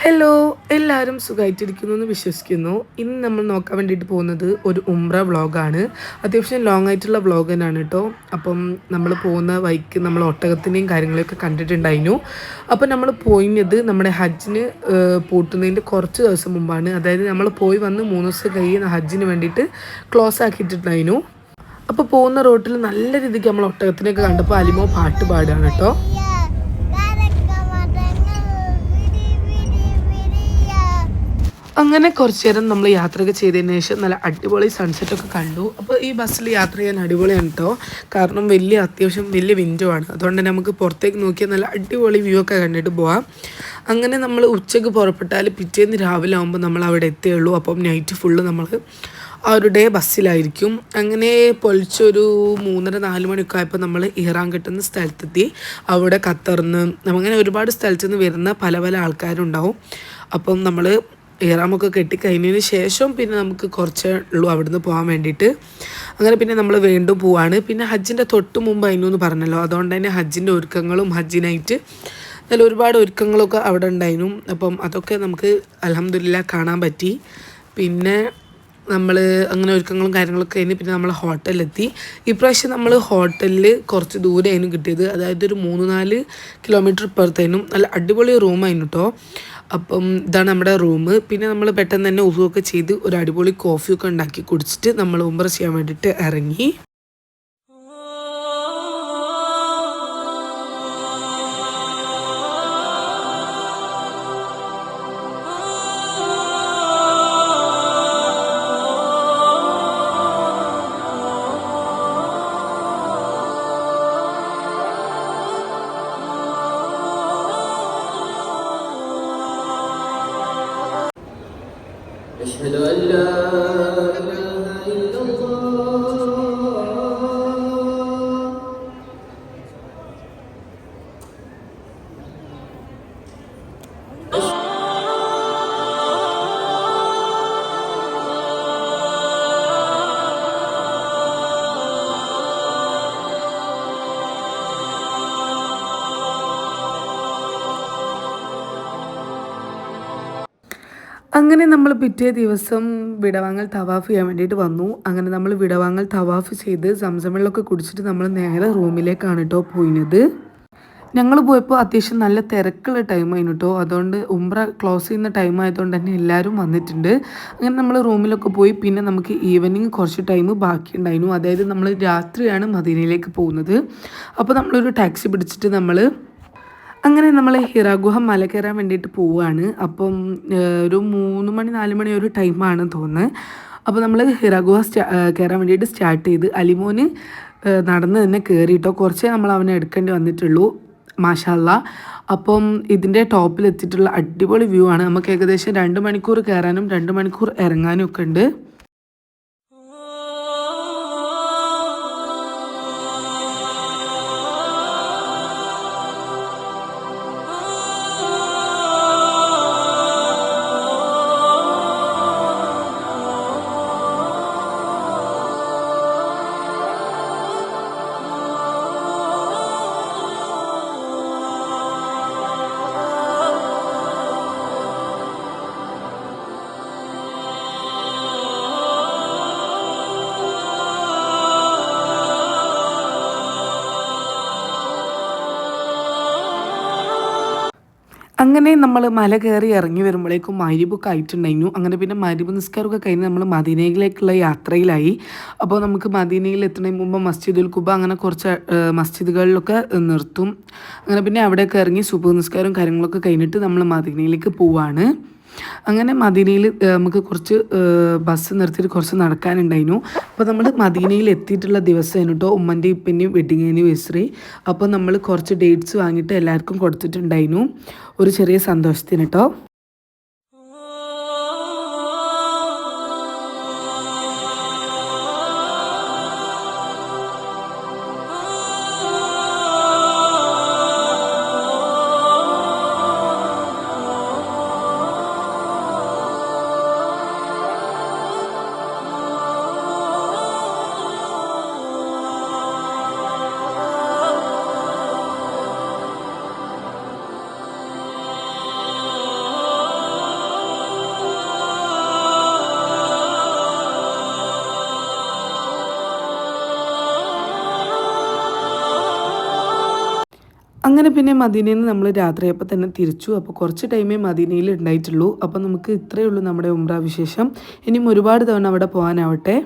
Hello, എല്ലാവരും സുഖമായിട്ടിരിക്കുന്നു എന്ന് വിശ്വസിക്കുന്നു. ഇന്ന് നമ്മൾ നോക്കാൻ വേണ്ടിയിട്ട് പോകുന്നത് ഒരു ഉംറ വ്ളോഗാണ്. അത്യാവശ്യം ലോങ് ആയിട്ടുള്ള വ്ളോഗ് തന്നെയാണ് കേട്ടോ. അപ്പം നമ്മൾ പോകുന്ന വഴിക്ക് നമ്മൾ ഒട്ടകത്തിൻ്റെയും കാര്യങ്ങളൊക്കെ കണ്ടിട്ടുണ്ടായിരുന്നു. അപ്പം നമ്മൾ പോയത് നമ്മുടെ ഹജ്ജിന് പൂട്ടുന്നതിൻ്റെ കുറച്ച് ദിവസം മുമ്പാണ്. അതായത് നമ്മൾ പോയി വന്ന് 3 ദിവസം കഴിയുന്ന ഹജ്ജിന് വേണ്ടിയിട്ട് ക്ലോസ് ആക്കിയിട്ടുണ്ടായിരുന്നു. അപ്പോൾ പോകുന്ന റോട്ടിൽ നല്ല രീതിക്ക് നമ്മൾ ഒട്ടകത്തിനെയൊക്കെ കണ്ടപ്പോൾ അലിമോ പാട്ട് പാടുകയാണ് കേട്ടോ. അങ്ങനെ കുറച്ച് നേരം നമ്മൾ യാത്രയൊക്കെ ചെയ്തതിന് ശേഷം നല്ല അടിപൊളി സൺസെറ്റൊക്കെ കണ്ടു. അപ്പോൾ ഈ ബസ്സിൽ യാത്ര ചെയ്യാൻ അടിപൊളിയാണ് കേട്ടോ. കാരണം അത്യാവശ്യം വലിയ വിൻഡോ ആണ്. അതുകൊണ്ട് തന്നെ നമുക്ക് പുറത്തേക്ക് നോക്കിയാൽ നല്ല അടിപൊളി വ്യൂ ഒക്കെ കണ്ടിട്ട് പോവാം. അങ്ങനെ നമ്മൾ ഉച്ചയ്ക്ക് പുറപ്പെട്ടാൽ പിറ്റേന്ന് രാവിലെ ആകുമ്പോൾ നമ്മൾ അവിടെ എത്തുകയുള്ളൂ. അപ്പം നൈറ്റ് ഫുള്ള് നമ്മൾ ആ ഒരു ഡേ ബസ്സിലായിരിക്കും. അങ്ങനെ പൊളിച്ചൊരു 3:30-4 മണിയൊക്കെ ആയപ്പോൾ നമ്മൾ ഇഹ്റാം കെട്ടുന്ന സ്ഥലത്തെത്തി. അവിടെ ഖത്തറിന്ന് അങ്ങനെ ഒരുപാട് സ്ഥലത്തു നിന്ന് വരുന്ന പല പല ആൾക്കാരുണ്ടാവും. അപ്പം നമ്മൾ ഇഹ്റാമൊക്കെ കെട്ടിക്കഴിഞ്ഞതിന് ശേഷം പിന്നെ നമുക്ക് കുറച്ചേ ഉള്ളൂ അവിടുന്ന് പോകാൻ വേണ്ടിയിട്ട്. അങ്ങനെ പിന്നെ നമ്മൾ വീണ്ടും പോവാണ്. പിന്നെ ഹജ്ജിൻ്റെ തൊട്ട് മുമ്പ് അതിനൊന്ന് പറഞ്ഞല്ലോ, അതുകൊണ്ട് തന്നെ ഹജ്ജിൻ്റെ ഒരുക്കങ്ങളും ഹജ്ജിനായിട്ട് നല്ല ഒരുപാട് ഒരുക്കങ്ങളൊക്കെ അവിടെ ഉണ്ടായിരുന്നു. അപ്പം അതൊക്കെ നമുക്ക് അൽഹംദുലില്ലാ കാണാൻ പറ്റി. പിന്നെ നമ്മൾ അങ്ങനെ ഒരുക്കങ്ങളും കാര്യങ്ങളൊക്കെ കഴിഞ്ഞ് പിന്നെ നമ്മൾ ഹോട്ടലിലെത്തി. ഇപ്രാവശ്യം നമ്മൾ ഹോട്ടലിൽ കുറച്ച് ദൂരെയായിരുന്നു കിട്ടിയത്. അതായത് ഒരു 3-4 കിലോമീറ്റർ ഇപ്പുറത്തേനും നല്ല അടിപൊളി റൂമായിരുന്നു കേട്ടോ. അപ്പം ഇതാണ് നമ്മുടെ റൂം. പിന്നെ നമ്മൾ പെട്ടെന്ന് തന്നെ ഉസുവൊക്കെ ചെയ്ത് ഒരു അടിപൊളി കോഫിയൊക്കെ ഉണ്ടാക്കി കുടിച്ചിട്ട് നമ്മൾ ഉംറ ചെയ്യാൻ വേണ്ടിയിട്ട് ഇറങ്ങി. أشهد أن لا إله إلا الله. അങ്ങനെ നമ്മൾ പിറ്റേ ദിവസം വിടവാങ്ങൽ തവാഫ് ചെയ്യാൻ വേണ്ടിയിട്ട് വന്നു. അങ്ങനെ നമ്മൾ വിടവാങ്ങൽ തവാഫ് ചെയ്ത് സംസം വെള്ളമൊക്കെ കുടിച്ചിട്ട് നമ്മൾ നേരെ റൂമിലേക്കാണ് കേട്ടോ പോയിനത്. ഞങ്ങൾ പോയപ്പോൾ അത്യാവശ്യം നല്ല തിരക്കുള്ള ടൈമായിരുന്നു കേട്ടോ. അതുകൊണ്ട് ഉംറ ക്ലോസ് ചെയ്യുന്ന ടൈം ആയതുകൊണ്ട് തന്നെ എല്ലാവരും വന്നിട്ടുണ്ട്. അങ്ങനെ നമ്മൾ റൂമിലൊക്കെ പോയി. പിന്നെ നമുക്ക് ഈവനിങ് കുറച്ച് ടൈം ബാക്കിയുണ്ടായിരുന്നു. അതായത് നമ്മൾ രാത്രിയാണ് മദീനയിലേക്ക് പോകുന്നത്. അപ്പോൾ നമ്മളൊരു ടാക്സി പിടിച്ചിട്ട് അങ്ങനെ നമ്മൾ ഹിറാ ഗുഹ മല കയറാൻ വേണ്ടിയിട്ട് പോവുകയാണ്. അപ്പം ഒരു 3 മണി 4 മണി ഒരു ടൈമാണ് തോന്നുന്നത്. അപ്പോൾ നമ്മൾ ഹിറാ ഗുഹ കയറാൻ വേണ്ടിയിട്ട് സ്റ്റാർട്ട് ചെയ്ത് അലിമോന് നടന്ന് തന്നെ കയറിയിട്ടോ. കുറച്ചേ നമ്മൾ അവനെ എടുക്കേണ്ടി വന്നിട്ടുള്ളൂ. മാഷാ അല്ലാ. അപ്പം ഇതിൻ്റെ ടോപ്പിലെത്തിയിട്ടുള്ള അടിപൊളി വ്യൂ ആണ്. നമുക്ക് ഏകദേശം 2 മണിക്കൂർ കയറാനും 2 മണിക്കൂർ ഇറങ്ങാനും ഒക്കെ ഉണ്ട്. അങ്ങനെ നമ്മൾ മല കയറി ഇറങ്ങി വരുമ്പോഴേക്കും മഗ്‌രിബൊക്കെ ആയിട്ടുണ്ടായിരുന്നു. അങ്ങനെ പിന്നെ മഗ്‌രിബ് നിസ്കാരമൊക്കെ കഴിഞ്ഞ് നമ്മൾ മദീനയിലേക്കുള്ള യാത്രയിലായി. അപ്പോൾ നമുക്ക് മദീനയിൽ എത്തുന്നതിന് മുമ്പ് മസ്ജിദുൽ ഖുബ അങ്ങനെ കുറച്ച് മസ്ജിദുകളിലൊക്കെ നിർത്തും. അങ്ങനെ പിന്നെ അവിടെയൊക്കെ ഇറങ്ങി സുബ്ഹ് നിസ്കാരവും കാര്യങ്ങളൊക്കെ കഴിഞ്ഞിട്ട് നമ്മൾ മദീനയിലേക്ക് പോവാണ്. അങ്ങനെ മദീനയിൽ നമുക്ക് കുറച്ച് ബസ് നിർത്തിയിട്ട് കുറച്ച് നടക്കാനുണ്ടായിരുന്നു. അപ്പോൾ നമ്മൾ മദീനയിൽ എത്തിയിട്ടുള്ള ദിവസമായിരുന്നു കേട്ടോ ഉമ്മൻ്റെയും ഉപ്പൻ്റെയും വെഡിങ് ആനിവേഴ്സറി. അപ്പോൾ നമ്മൾ കുറച്ച് ഡേറ്റ്സ് വാങ്ങിയിട്ട് എല്ലാവർക്കും കൊടുത്തിട്ടുണ്ടായിരുന്നു, ഒരു ചെറിയ സന്തോഷത്തിന് കേട്ടോ. അങ്ങനെ പിന്നെ മദീനയിൽ നിന്ന് നമ്മൾ രാത്രിയപ്പോൾ തന്നെ തിരിച്ചു. അപ്പോൾ കുറച്ച് ടൈമേ മദീനയിൽ ഉണ്ടായിട്ടുള്ളൂ. അപ്പോൾ നമുക്ക് ഇത്രയേ ഉള്ളൂ നമ്മുടെ ഉംറ വിശേഷം. ഇനിയും ഒരുപാട് തവണ അവിടെ പോകാനാവട്ടെ.